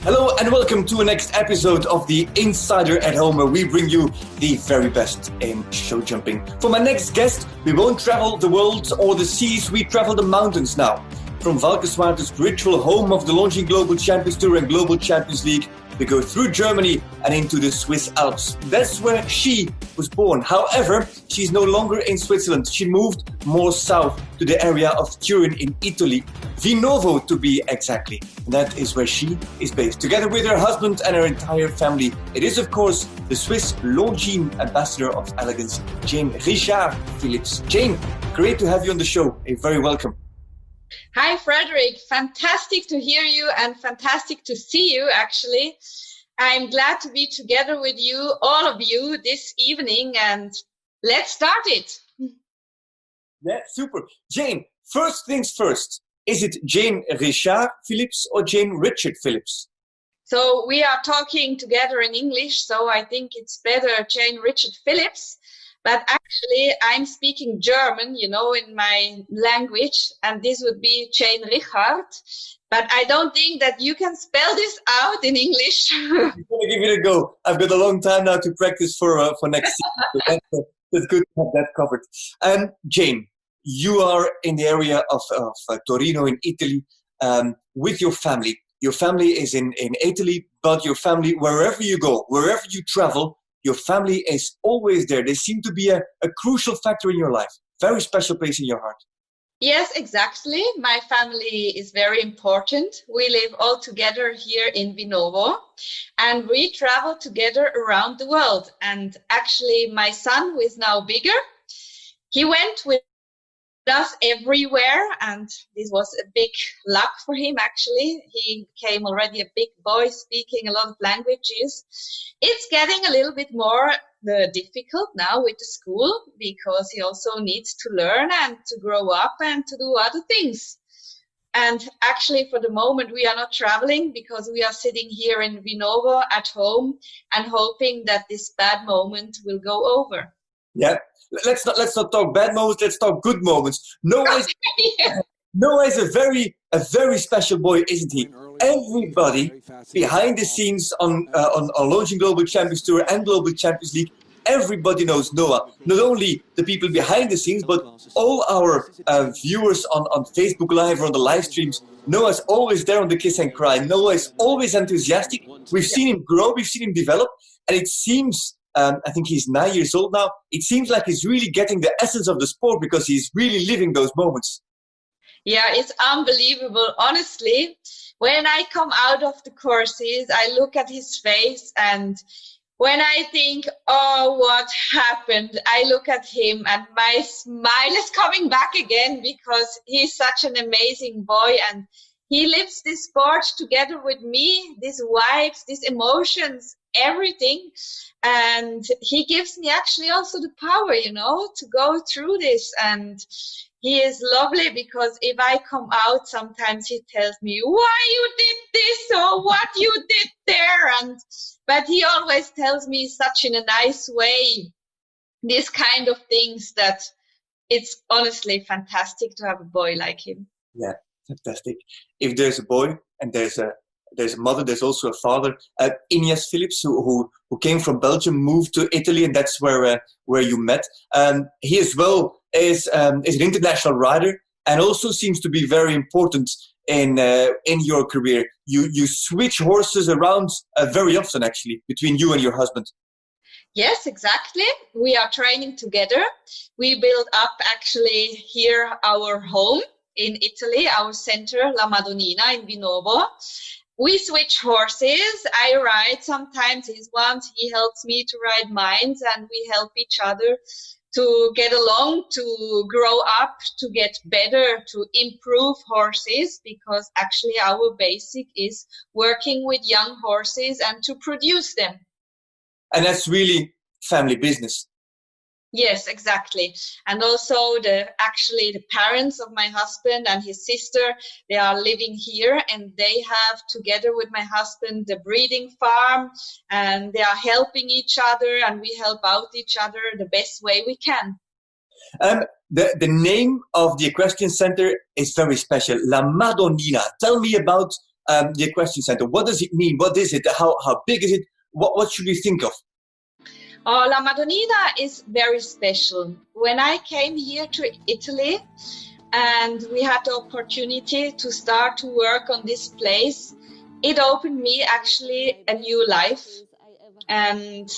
Hello and welcome to the next episode of the Insider at Home, where we bring you the very best in show jumping. For my next guest, we won't travel the world or the seas, we travel the mountains now. From Valkenswaard's ritual home of the launching Global Champions Tour and Global Champions League, we go through Germany and into the Swiss Alps. That's where she was born. However, she's no longer in Switzerland. She moved more south to the area of Turin in Italy, Vinovo to be exactly. And that is where she is based, together with her husband and her entire family. It is, of course, the Swiss Longines Ambassador of Elegance, Jane Richard Philips. Jane, great to have you on the show. Very welcome. Hi, Frederick. Fantastic to hear you and fantastic to see you, actually. I'm glad to be together with you, all of you, this evening, and let's start it. Yeah, super. Jane, first things first. Is it Jane Richard Philips or Jane Richard Philips? So we are talking together in English, so I think it's better Jane Richard Philips. But actually, I'm speaking German, in my language, and this would be Jane Richard. But I don't think that you can spell this out in English. I'm going to give it a go. I've got a long time now to practice for next season. So that's good to have that covered. Jane, you are in the area of Torino in Italy with your family. Your family is in Italy, but your family, wherever you go, wherever you travel, your family is always there. They seem to be a crucial factor in your life. Very special place in your heart. Yes, exactly. My family is very important. We live all together here in Vinovo, and we travel together around the world. And actually, my son, who is now bigger, he went with us everywhere, and this was a big luck for him. Actually, he became already a big boy speaking a lot of languages. It's getting a little bit more difficult now with the school, because he also needs to learn and to grow up and to do other things. And actually, for the moment, we are not traveling because we are sitting here in Vinovo at home and hoping that this bad moment will go over. Yeah. Let's not talk bad moments. Let's talk good moments. Noah is a very special boy, isn't he? Everybody behind the scenes on launching Global Champions Tour and Global Champions League, everybody knows Noah. Not only the people behind the scenes, but all our viewers on Facebook Live or on the live streams. Noah's always there on the kiss and cry. Noah is always enthusiastic. We've seen him grow. We've seen him develop, and it seems. I think he's 9 years old now. It seems like he's really getting the essence of the sport because he's really living those moments. Yeah, it's unbelievable. Honestly, when I come out of the courses, I look at his face, and when I think, oh, what happened? I look at him and my smile is coming back again, because he's such an amazing boy, and he lives this sport together with me, these vibes, these emotions, everything. And he gives me actually also the power, to go through this. And he is lovely, because if I come out, sometimes he tells me why you did this or what you did there. But he always tells me such in a nice way, these kind of things, that it's honestly fantastic to have a boy like him. Yeah, fantastic. If there's a boy and there's a mother, there's also a father. Ines Philips, who came from Belgium, moved to Italy, and that's where you met. He as well is an international rider, and also seems to be very important in your career. You switch horses around very often, actually, between you and your husband. Yes, exactly. We are training together. We build up actually here our home in Italy, our center, La Madonnina in Vinovo. We switch horses. I ride sometimes his ones. He helps me to ride mine, and we help each other to get along, to grow up, to get better, to improve horses, because actually our basic is working with young horses and to produce them. And that's really family business. Yes, exactly. And also the parents of my husband and his sister, they are living here, and they have, together with my husband, the breeding farm, and they are helping each other, and we help out each other the best way we can. The name of the equestrian center is very special, La Madonnina. Tell me about the equestrian center. What does it mean? What is it? How big is it? What should we think of? Oh, La Madonnina is very special. When I came here to Italy and we had the opportunity to start to work on this place, it opened me actually a new life. And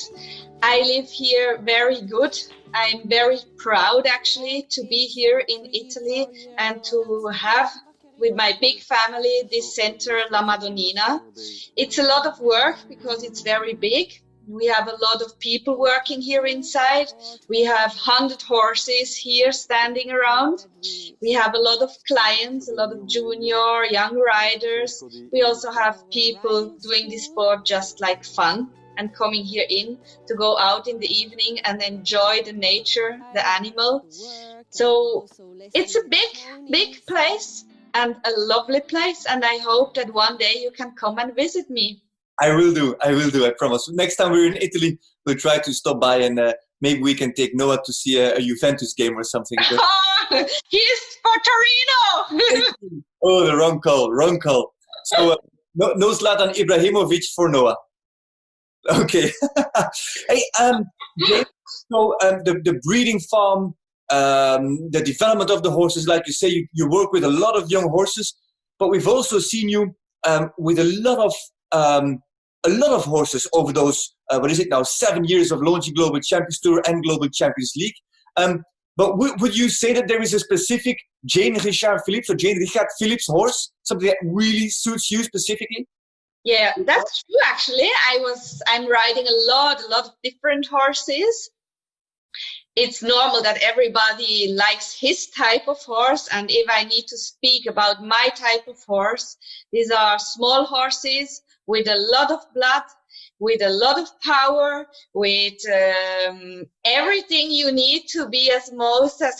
I live here very good. I'm very proud actually to be here in Italy and to have with my big family this center La Madonnina. It's a lot of work because it's very big. We have a lot of people working here inside. We have 100 horses here standing around. We have a lot of clients, a lot of junior, young riders. We also have people doing this sport just like fun and coming here in to go out in the evening and enjoy the nature, the animal. So it's a big place and a lovely place. And I hope that one day you can come and visit me. I will do, I promise. Next time we're in Italy, we'll try to stop by and maybe we can take Noah to see a Juventus game or something. He's for Torino! Oh, the wrong call. So no Zlatan Ibrahimovic for Noah. Okay. Hey, James, so the breeding farm, the development of the horses, like you say, you work with a lot of young horses, but we've also seen you with a lot of horses over those, 7 years of launching Global Champions Tour and Global Champions League. But would you say that there is a specific Jane Richard Phillips horse, something that really suits you specifically? Yeah, that's true. Actually, I'm riding a lot of different horses. It's normal that everybody likes his type of horse. And if I need to speak about my type of horse, these are small horses with a lot of blood, with a lot of power, with everything you need to be as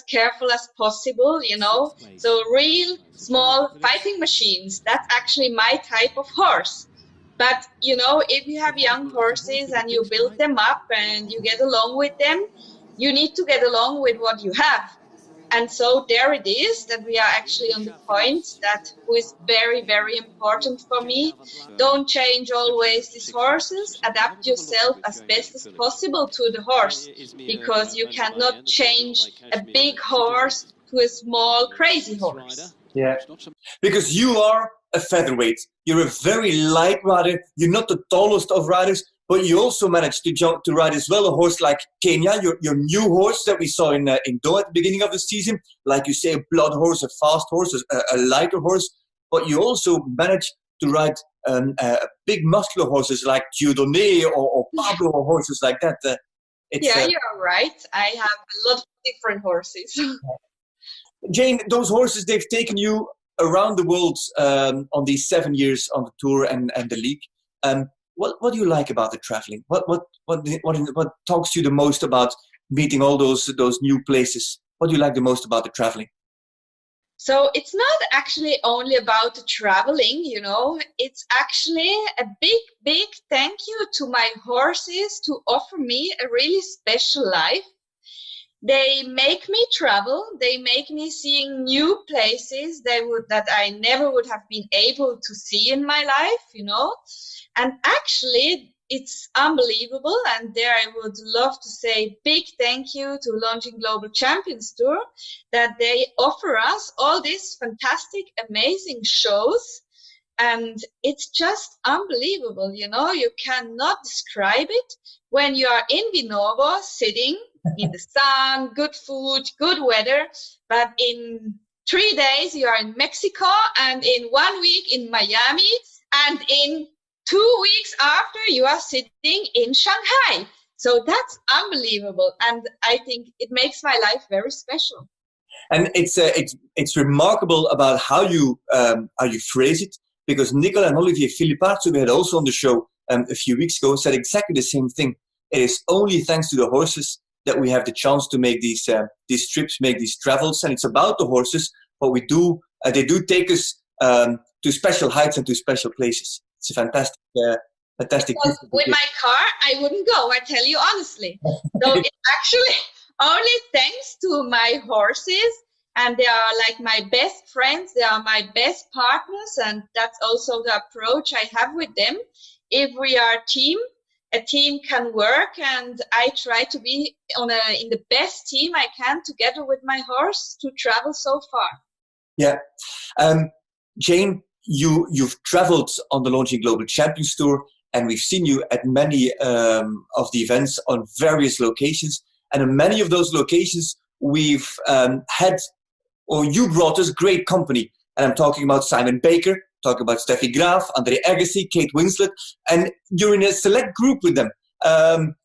careful as possible, you know. So real small fighting machines. That's actually my type of horse. But, you know, if you have young horses and you build them up and you get along with them, you need to get along with what you have. And so there it is that we are actually on the point that who is very, very important for me. Don't change always these horses. Adapt yourself as best as possible to the horse, because you cannot change a big horse to a small, crazy horse. Yeah, because you are a featherweight. You're a very light rider. You're not the tallest of riders, but you also managed to ride as well a horse like Kenya, your new horse that we saw in Doha at the beginning of the season. Like you say, a blood horse, a fast horse, a lighter horse. But you also managed to ride big muscular horses like Dieudonné or Pablo or horses like that. You're right. I have a lot of different horses. Jane, those horses, they've taken you around the world on these 7 years on the tour and the league. What do you like about the traveling? What talks to you the most about meeting all those new places? What do you like the most about the traveling? So it's not actually only about the traveling, you know. It's actually a big thank you to my horses to offer me a really special life. They make me travel. They make me seeing new places that I never would have been able to see in my life, you know. And actually, it's unbelievable. And there I would love to say big thank you to Launching Global Champions Tour that they offer us all these fantastic, amazing shows. And it's just unbelievable, you know. You cannot describe it when you are in Vinovo sitting in the sun, good food, good weather, but in 3 days you are in Mexico, and in 1 week in Miami, and in 2 weeks after you are sitting in Shanghai. So that's unbelievable, and I think it makes my life very special. And it's remarkable about how you phrase it, because Nicola and Olivier Philippart, who we had also on the show a few weeks ago, said exactly the same thing. It is only thanks to the horses that we have the chance to make these trips, make these travels, and it's about the horses. But we do, they do take us to special heights and to special places. It's a fantastic. Because with my car, I wouldn't go. I tell you honestly. So it's actually only thanks to my horses and they are like my best friends. They are my best partners, and that's also the approach I have with them. If we are a team can work, and I try to be in the best team I can together with my horse to travel so far. Yeah. Jane, you've traveled on the Launching Global Champions Tour, and we've seen you at many of the events on various locations. And in many of those locations, we've had, or you brought us great company. And I'm talking about Simon Baker, talking about Steffi Graf, Andre Agassi, Kate Winslet, and you're in a select group with them.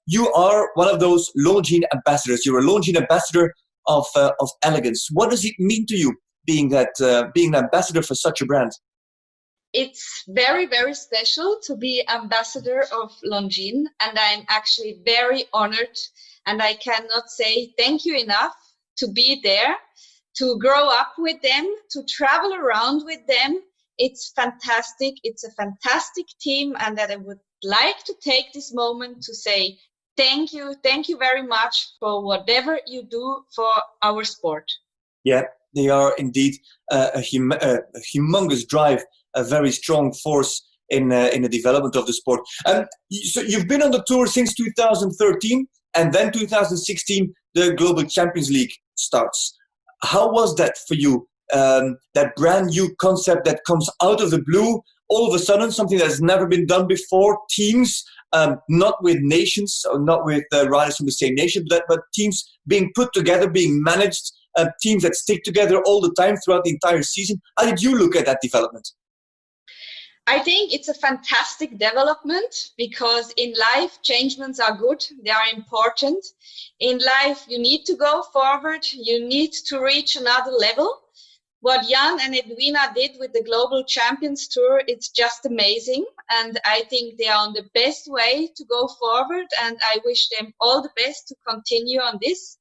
You are one of those Longines ambassadors. You're a Longines ambassador of elegance. What does it mean to you being an ambassador for such a brand? It's very, very special to be ambassador of Longines, and I'm actually very honored, and I cannot say thank you enough to be there, to grow up with them, to travel around with them. It's fantastic. It's a fantastic team, and that I would like to take this moment to say thank you very much for whatever you do for our sport. Yeah, they are indeed a humongous drive, a very strong force in the development of the sport. So you've been on the tour since 2013, and then 2016, the Global Champions League starts. How was that for you? That brand new concept that comes out of the blue, all of a sudden, something that has never been done before. Teams, not with nations, or not with riders from the same nation, but teams being put together, being managed, teams that stick together all the time throughout the entire season. How did you look at that development? I think it's a fantastic development, because in life, changements are good. They are important. In life, you need to go forward. You need to reach another level. What Jan and Edwina did with the Global Champions Tour, it's just amazing. And I think they are on the best way to go forward. And I wish them all the best to continue on this.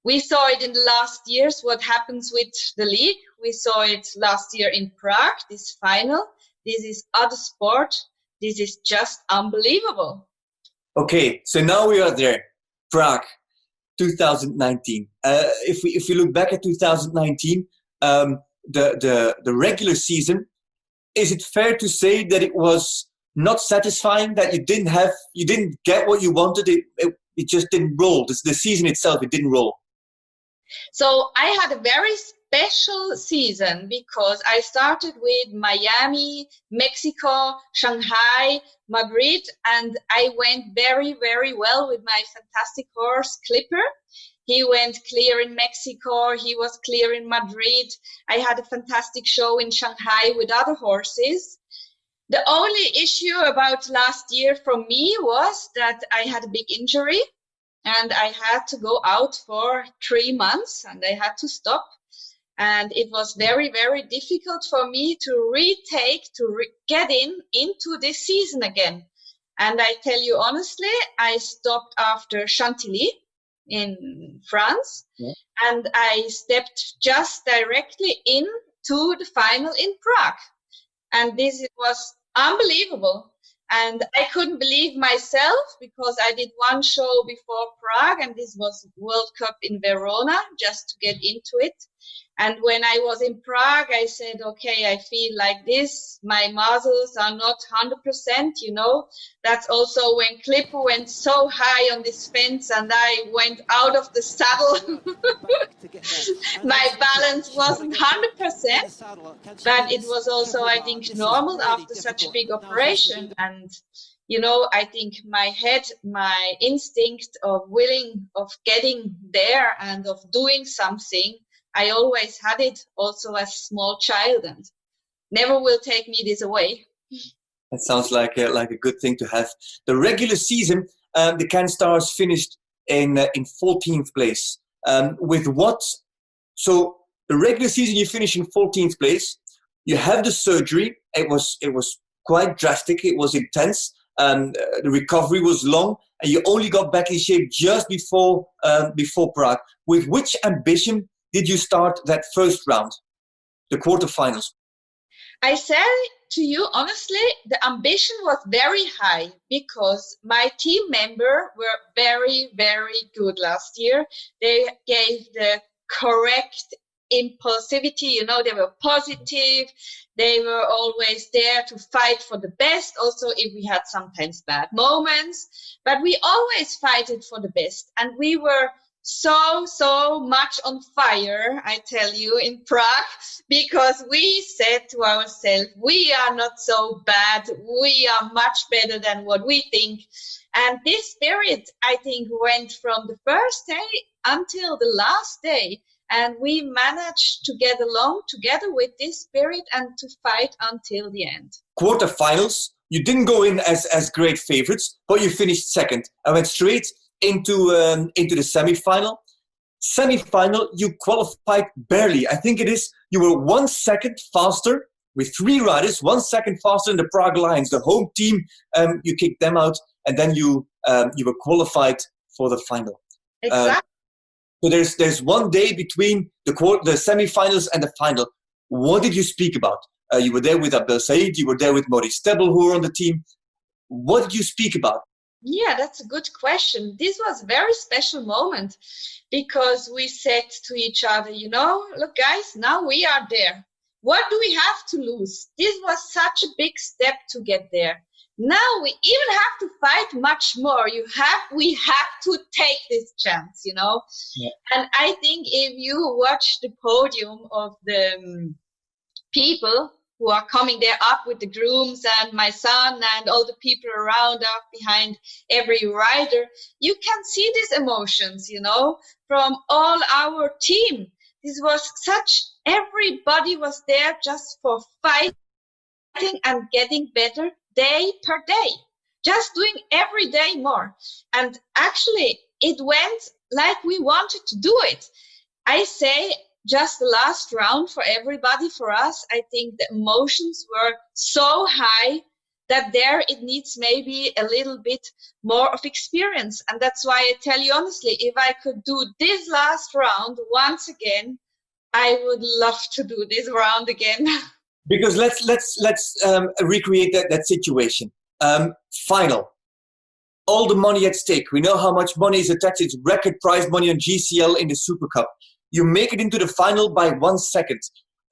We saw it in the last years, what happens with the league. We saw it last year in Prague, this final. This is other sport. This is just unbelievable. Okay, so now we are there. Prague, 2019. If we look back at 2019, the regular season, is it fair to say that it was not satisfying, that you didn't get what you wanted? It just didn't roll. The season itself, it didn't roll. So I had a very special season, because I started with Miami, Mexico, Shanghai, Madrid, and I went very, very well with my fantastic horse, Clipper. He went clear in Mexico. He was clear in Madrid. I had a fantastic show in Shanghai with other horses. The only issue about last year for me was that I had a big injury, and I had to go out for 3 months, and I had to stop. And it was very, very difficult for me to get into this season again. And I tell you honestly, I stopped after Chantilly in France, and I stepped just directly into the final in Prague. And this was unbelievable. And I couldn't believe myself, because I did one show before Prague, and this was World Cup in Verona, just to get into it. And when I was in Prague, I said, okay, I feel like this. My muscles are not 100%, you know. That's also when Clipper went so high on this fence and I went out of the saddle. My balance wasn't 100%, but it was also, I think, normal after such a big operation. And, you know, I think my head, my instinct of getting there and of doing something, I always had it also as a small child, and never will take me this away. That sounds like a good thing to have. The regular season, the Can Stars finished in 14th place. With what? So the regular season you finish in 14th place. You have the surgery. It was quite drastic. It was intense. The recovery was long, and you only got back in shape just before Prague. With which ambition did you start that first round, the quarterfinals? I say to you honestly, the ambition was very high, because my team members were very, very good last year. They gave the correct impulsivity. You know, they were positive. They were always there to fight for the best. Also, if we had sometimes bad moments, but we always fight it for the best. And we were so much on fire, I tell you, in Prague, because we said to ourselves, we are not so bad. We are much better than what we think. And this spirit, I think, went from the first day until the last day. And we managed to get along together with this spirit and to fight until the end. Quarterfinals, you didn't go in as great favorites, but you finished second and went straight into the semi-final. Semi-final, you qualified barely. I think it is, you were 1 second faster with 3 riders, 1 second faster than the Prague Lions, the home team. You kicked them out, and then you were qualified for the final. Exactly. So there's 1 day between the semi-finals and the final. What did you speak about? You were there with Abdel Said, you were there with Maurice Stebel, who were on the team. What did you speak about? Yeah, that's a good question. This was a very special moment because we said to each other, you know, look, guys, now we are there. What do we have to lose? This was such a big step to get there. Now we even have to fight much more. We have to take this chance, you know. Yeah. And I think if you watch the podium of the people who are coming there up with the grooms and my son and all the people around up behind every rider, you can see these emotions, you know, from all our team. This was everybody was there just for fighting and getting better day per day, just doing every day more. And actually, it went like we wanted to do it. I say just the last round for everybody, for us, I think the emotions were so high that there it needs maybe a little bit more of experience. And that's why I tell you honestly, if I could do this last round once again, I would love to do this round again. Because let's recreate that situation. Final. All the money at stake. We know how much money is attached. It's record prize money on GCL in the Super Cup. You make it into the final by 1 second.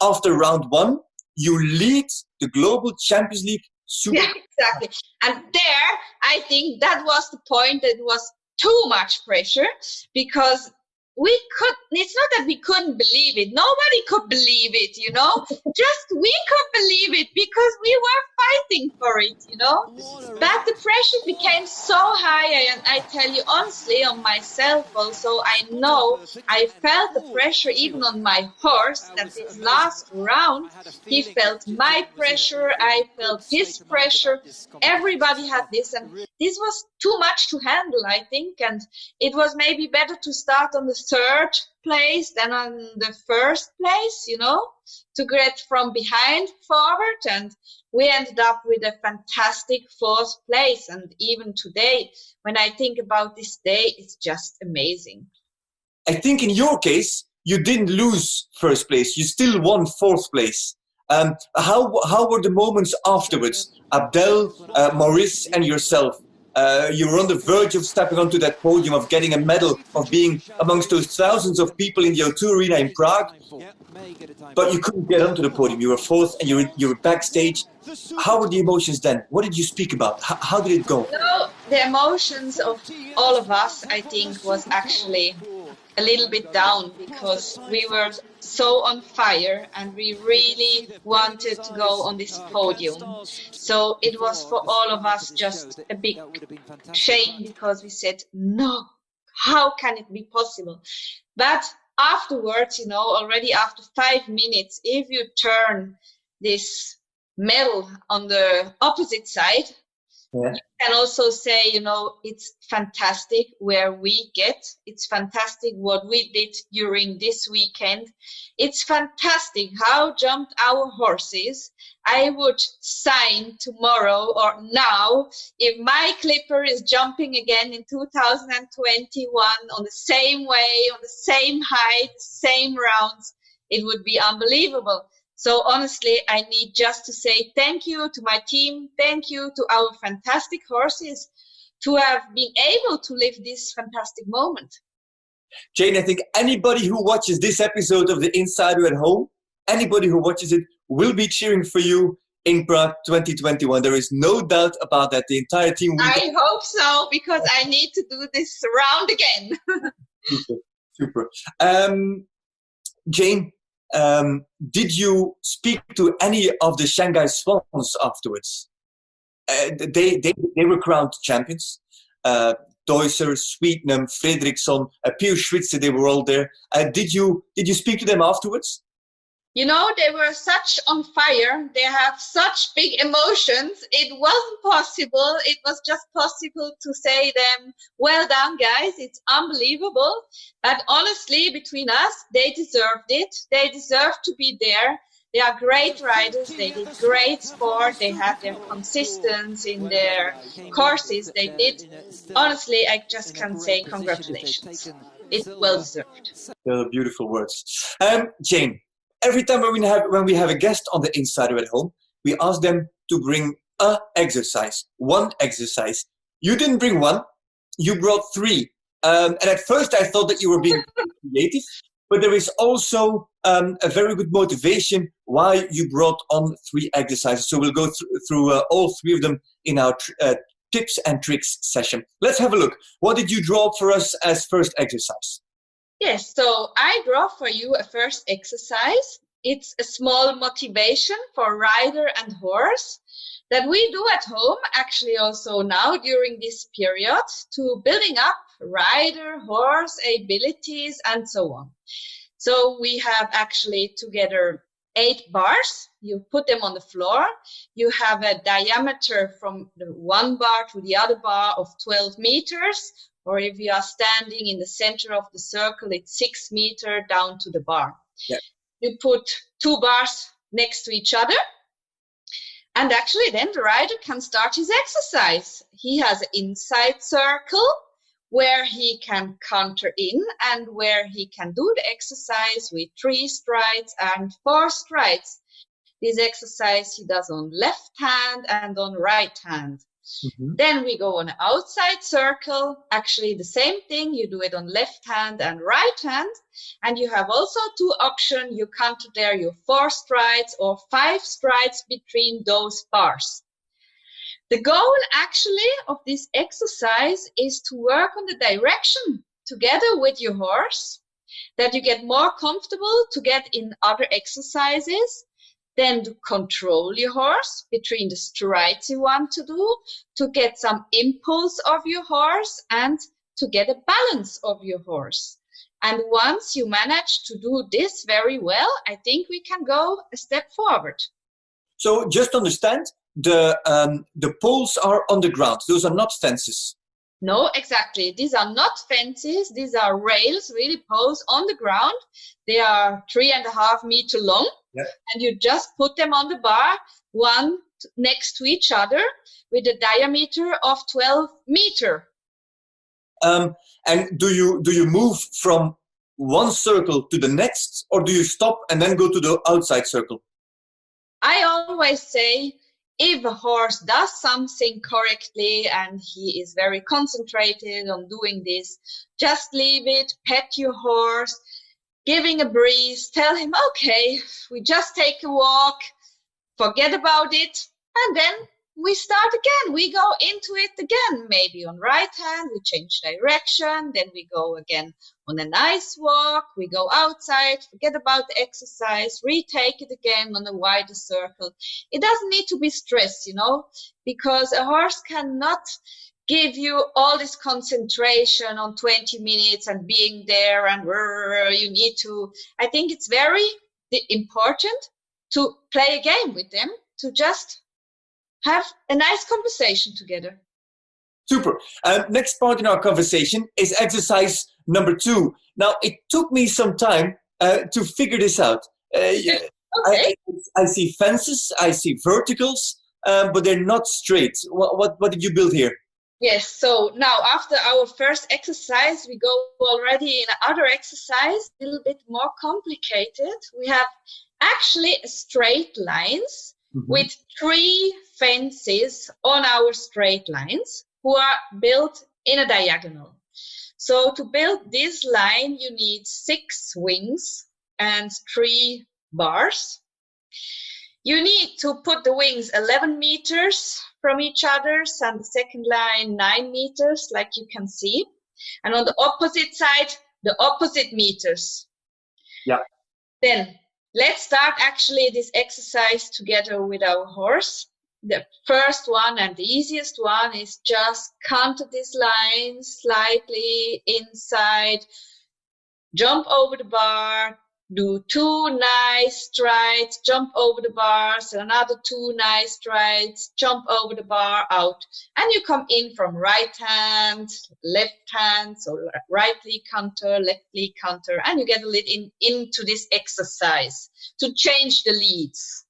After round 1, you lead the Global Champions League Super Cup. Yeah, exactly. And there, I think that was the point that was too much pressure because it's not that we couldn't believe it. Nobody could believe it, you know. Just we could believe it because we were fighting for it, you know. But the pressure became so high, and I tell you honestly, on myself also, I know I felt the pressure even on my horse, that this last round, he felt my pressure, I felt his pressure. Everybody had this, and this was too much to handle, I think, and it was maybe better to start on the 3rd place than on the 1st place, you know, to get from behind forward. And we ended up with a fantastic 4th place. And even today, when I think about this day, it's just amazing. I think in your case, you didn't lose 1st place. You still won 4th place. How were the moments afterwards? Abdel, Maurice and yourself. You were on the verge of stepping onto that podium, of getting a medal, of being amongst those thousands of people in the O2 Arena in Prague. But you couldn't get onto the podium. You were 4th and you were backstage. How were the emotions then? What did you speak about? How did it go? No, the emotions of all of us, I think, was actually a little bit down because we were so on fire and we really wanted to go on this podium. So it was for all of us just a big shame because we said, no, how can it be possible? But afterwards, you know, already after 5 minutes, if you turn this medal on the opposite side, yeah. You can also say, you know, it's fantastic where we get. It's fantastic what we did during this weekend. It's fantastic how jumped our horses. I would sign tomorrow or now if my clipper is jumping again in 2021 on the same way, on the same height, same rounds. It would be unbelievable. So honestly, I need just to say thank you to my team, thank you to our fantastic horses to have been able to live this fantastic moment. Jane, I think anybody who watches this episode of The Insider at Home, anybody who watches it will be cheering for you in Prague 2021. There is no doubt about that. The entire team will. I hope so, because I need to do this round again. Super. Jane, did you speak to any of the Shanghai Swans afterwards? They were crowned champions. Deusser, Sweetnam, Fredriksson, Pius Schwitzer, they were all there. Did you speak to them afterwards? You know, they were such on fire. They have such big emotions. It wasn't possible. It was just possible to say them, well done, guys. It's unbelievable. But honestly, between us, they deserved it. They deserve to be there. They are great riders. They did great sport. They had their consistency in their courses. They did. Honestly, I just can say congratulations. It's well deserved. Beautiful words. Jane, every time when we have a guest on the Insider at Home, we ask them to bring one exercise. You didn't bring one. You brought three. And at first I thought that you were being creative, but there is also a very good motivation why you brought on three exercises. So we'll go through all three of them in our tips and tricks session. Let's have a look. What did you draw for us as first exercise? Yes, so I draw for you a first exercise. It's a small motivation for rider and horse that we do at home, actually also now during this period, to building up rider, horse abilities and so on. So we have actually together 8 bars. You put them on the floor. You have a diameter from the one bar to the other bar of 12 meters. Or if you are standing in the center of the circle, it's 6 meters down to the bar. Yeah. You put 2 bars next to each other. And actually then the rider can start his exercise. He has an inside circle where he can counter in and where he can do the exercise with 3 strides and 4 strides. This exercise he does on left hand and on right hand. Mm-hmm. Then we go on an outside circle, actually the same thing, you do it on left hand and right hand, and you have also 2 options, you counter there your 4 strides or 5 strides between those bars. The goal actually of this exercise is to work on the direction together with your horse, that you get more comfortable to get in other exercises, then to control your horse between the strides you want to do, to get some impulse of your horse and to get a balance of your horse. And once you manage to do this very well, I think we can go a step forward. So just understand, the poles are on the ground. Those are not fences. No, exactly. These are not fences. These are rails, really poles on the ground. They are 3.5 meters long. Yeah. And you just put them on the bar, one next to each other with a diameter of 12 meters. And do you move from one circle to the next, or do you stop and then go to the outside circle? I always say, if a horse does something correctly and he is very concentrated on doing this, just leave it, pet your horse, giving a breeze, tell him, okay, we just take a walk, forget about it, and then we start again. We go into it again, maybe on right hand, we change direction, then we go again on a nice walk, we go outside, forget about the exercise, retake it again on a wider circle. It doesn't need to be stressed, you know, because a horse cannot give you all this concentration on 20 minutes and being there and you need to, I think it's very important to play a game with them, to just have a nice conversation together. Super. Next part in our conversation is exercise number 2. Now, it took me some time to figure this out. Okay. I see fences, I see verticals, but they're not straight. What did you build here? Yes, so now after our first exercise, we go already in another exercise, a little bit more complicated. We have actually straight lines with 3 fences on our straight lines who are built in a diagonal. So to build this line, you need 6 wings and 3 bars. You need to put the wings 11 meters from each other, and the second line 9 meters, like you can see. And on the opposite side, the opposite meters. Yeah. Then let's start actually this exercise together with our horse. The first one and the easiest one is just counter this line slightly inside, jump over the bar, do 2 nice strides, jump over the bars, another 2 nice strides, jump over the bar, out. And you come in from right hand, left hand, so rightly counter, leftly counter, and you get a little into this exercise to change the leads.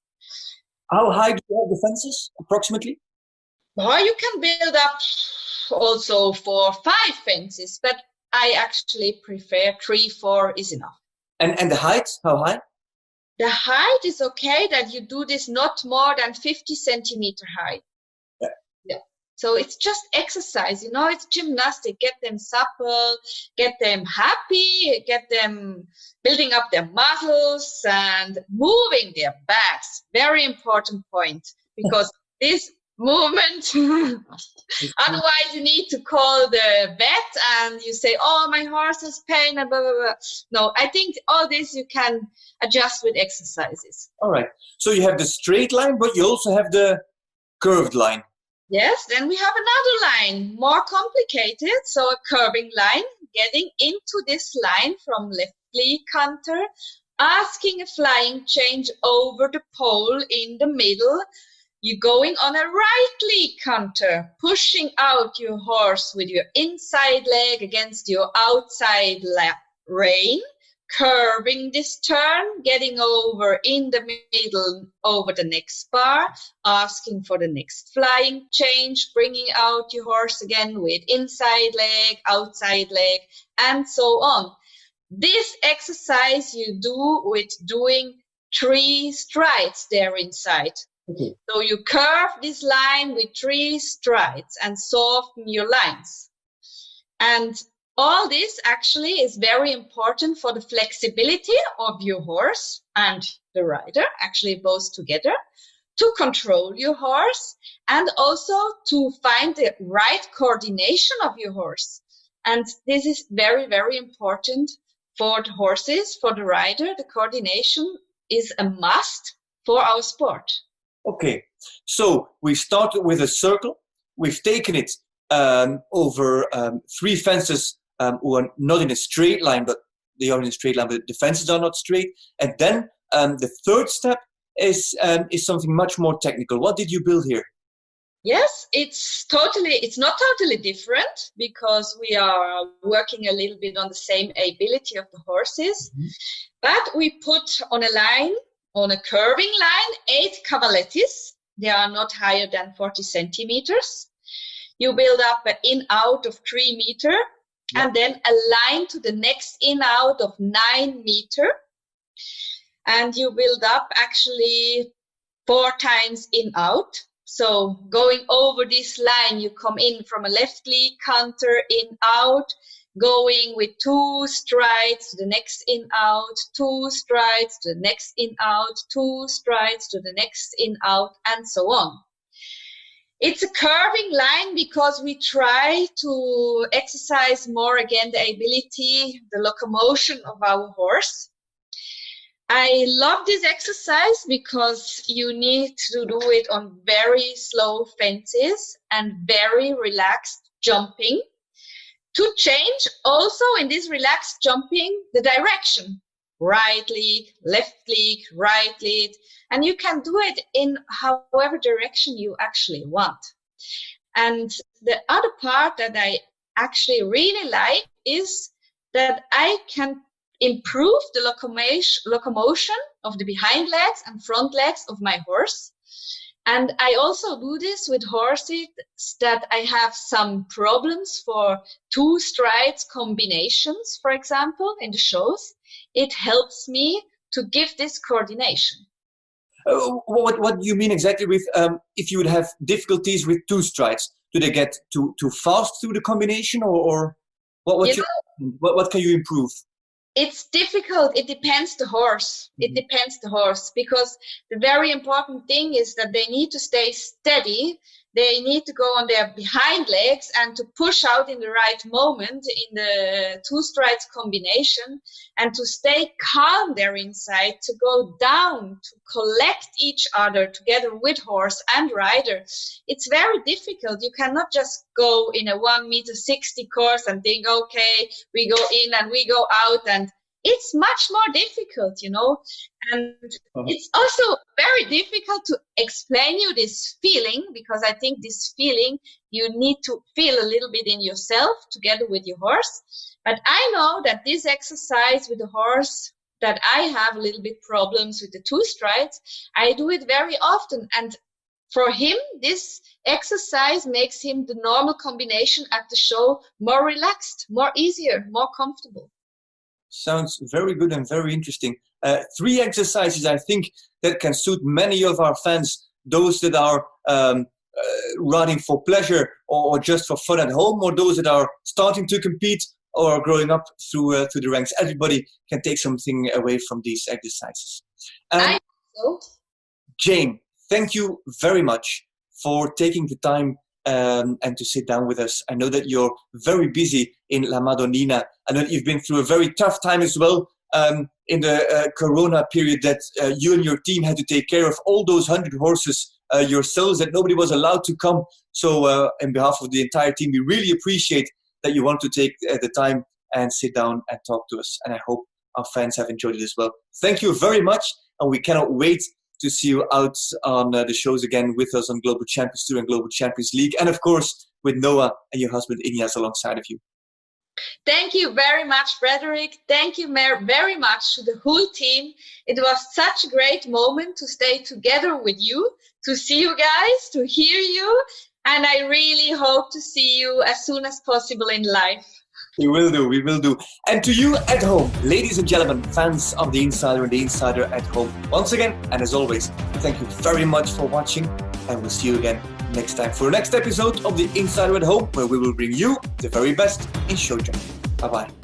How high do you have the fences, approximately? Or you can build up also 4 or 5 fences, but I actually prefer 3, 4 is enough. And the height, how high? The height is okay that you do this not more than 50 centimeter high. Yeah. So it's just exercise, you know, it's gymnastic. Get them supple, get them happy, get them building up their muscles and moving their backs. Very important point, because this movement, otherwise you need to call the vet and you say, oh, my horse has pain, and blah, blah, blah. No, I think all this you can adjust with exercises. All right. So you have the straight line, but you also have the curved line. Yes, then we have another line, more complicated. So a curving line, getting into this line from leftly counter, asking a flying change over the pole in the middle. You're going on a rightly counter, pushing out your horse with your inside leg against your outside rein, curving this turn, getting over in the middle over the next bar, asking for the next flying change, bringing out your horse again with inside leg, outside leg, and so on. This exercise you do with doing 3 strides there inside. Okay. So you curve this line with 3 strides and soften your lines. And all this actually is very important for the flexibility of your horse and the rider, actually both together, to control your horse and also to find the right coordination of your horse. And this is very, very important for the horses, for the rider. The coordination is a must for our sport. Okay, so we started with a circle. We've taken it over 3 fences who are not in a straight line, but they are in a straight line, but the fences are not straight. And then the third step is something much more technical. What did you build here? Yes, it's not totally different, because we are working a little bit on the same ability of the horses, but we put on a line, on a curving line, 8 cavalettes. They are not higher than 40 centimeters. You build up an in-out of 3 meter, and then a line to the next in-out of 9 meter. And you build up actually 4 times in-out. So going over this line, you come in from a leftly counter, in-out, going with 2 strides to the next in-out, 2 strides to the next in-out, 2 strides to the next in-out, and so on. It's a curving line because we try to exercise more again the ability, the locomotion of our horse. I love this exercise because you need to do it on very slow fences and very relaxed jumping, to change also in this relaxed jumping the direction. Right leg, left leg, right leg, and you can do it in however direction you actually want. And the other part that I actually really like is that I can improve the locomotion of the behind legs and front legs of my horse. And I also do this with horses that I have some problems for 2 strides combinations, for example, in the shows. It helps me to give this coordination. What do you mean exactly with if you would have difficulties with 2 strides? Do they get too fast through the combination, or? What You what can you improve? It's difficult. It depends the horse. It depends the horse, because the very important thing is that they need to stay steady. They need to go on their behind legs and to push out in the right moment in the two strides combination, and to stay calm there inside, to go down, to collect each other together with horse and rider. It's very difficult. You cannot just go in a 1.60 m course and think, okay, we go in and we go out, and it's much more difficult, and it's also very difficult to explain you this feeling, because I think this feeling you need to feel a little bit in yourself together with your horse. But I know that this exercise with the horse, that I have a little bit problems with the two strides, I do it very often, and for him, this exercise makes him the normal combination at the show more relaxed, more easier, more comfortable. Sounds very good and very interesting. 3 exercises, I think, that can suit many of our fans, those that are running for pleasure or just for fun at home, or those that are starting to compete or growing up through the ranks. Everybody can take something away from these exercises. I think so. Jane, thank you very much for taking the time and to sit down with us. I know that you're very busy in La Madonnina. I know that you've been through a very tough time as well in the Corona period, that you and your team had to take care of all those 100 horses yourselves, that nobody was allowed to come. So on behalf of the entire team, we really appreciate that you want to take the time and sit down and talk to us. And I hope our fans have enjoyed it as well. Thank you very much. And we cannot wait to see you out on the shows again with us on Global Champions Tour and Global Champions League. And of course, with Noah and your husband Inyas alongside of you. Thank you very much, Frederick. Thank you very much to the whole team. It was such a great moment to stay together with you, to see you guys, to hear you. And I really hope to see you as soon as possible in life. We will do. And to you at home, ladies and gentlemen, fans of The Insider and The Insider at Home, once again, and as always, thank you very much for watching, and we'll see you again next time for the next episode of The Insider at Home, where we will bring you the very best in show jumping. Bye-bye.